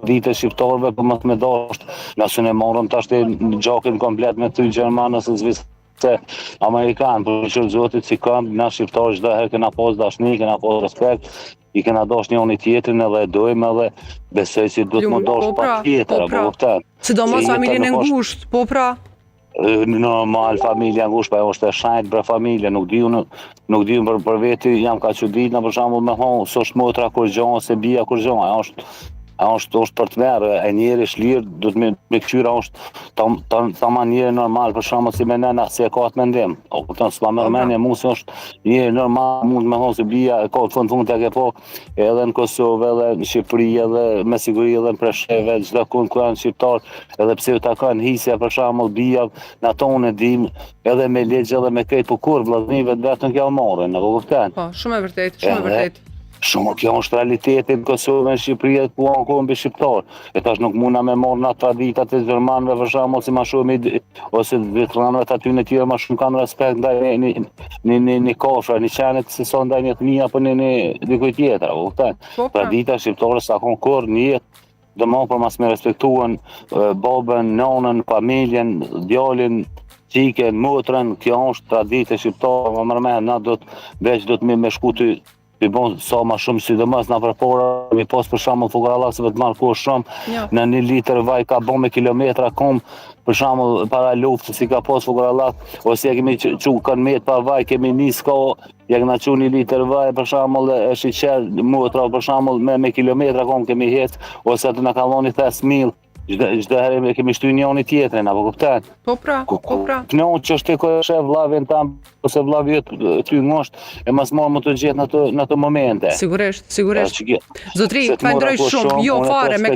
traditë shqiptarëve për mos me dashur, nëse ne morëm tash gjakin komplet me ty gjerman ose se Amerikan, për që zotit si kam, na shqiptarë çdo herë kena pas dashni, kena pas respekt, i kena dash njëri tjetrin edhe dojmë edhe besoj si duhet më dash patjetër, apo kupton? Sidomos familjen e ngushtë, po pra. Normal, familja ngushtë, pa është e shenjtë për familje, nuk di për veti, jam ka çuditna për shembull me hon, s'është motra kur gjon ose bia kur gjon, është për të merë, e njeri shlirë, du të me këqyra është ta manjeri normal, për shumë si me nëna, si e ka të mendim. O, këtën, s'ma mërmenje, mu si është njeri normal, mund me thonë si bia, e ka të fund të ke po, edhe në Kosovë, edhe në Shqipëri, edhe me siguri, edhe në Presheve, gjitha kënë janë shqiptar, edhe pse ta kanë hisja, për shumë bia, në tonë e dim, edhe me legje, edhe me krejt, po kur, vllaznive të vetën kja marrin, apo kupton? Po, shumë e vërtet, shumë e vërtet. Shumë kjo është realiteti në Kosovë, në Shqipëri e ku anë kombi shqiptar. E tash nuk muna me marrë nga traditat e Gjermanëve për shembull si ma shumë ose vetëranëve të aty në tjera ma shumë kanë respekt ndaj një kafshë, një qenet se sa ndaj një fëmijë apo një dikujt tjetër, apo kupton? Tradita shqiptare s'ka kur në jetë domosdoshmë për mas me respektuan babën, nonën, familjen, djalin, çiken, motrën, kjo është traditë shqiptare, më mërmen, na do të me shku ty i bon sa ma shumë sidomos na përpora, mi pas për shembull fukarallak se vetë marrë kohë shumë, në 1 litër vaj ka bon me kilometra kom, për shembull para luftës si ka pas fukarallak, ose ja kemi çu kanë met pa vaj, kemi nis ka, ja kena çu 1 litër vaj, për shembull e shiqer motra, për shembull me kilometra kom kemi hec, ose atë na ka dhënë 5.000. Çdo herë kemi shty njëri tjetrin, apo kupton? Po pra, po pra. Kënon që është ko shef vllavin tam ose vllavi ty ngosht, e mas marr më të gjetë në ato momente. Sigurisht. Zotri, falenderoj shumë, jo fare me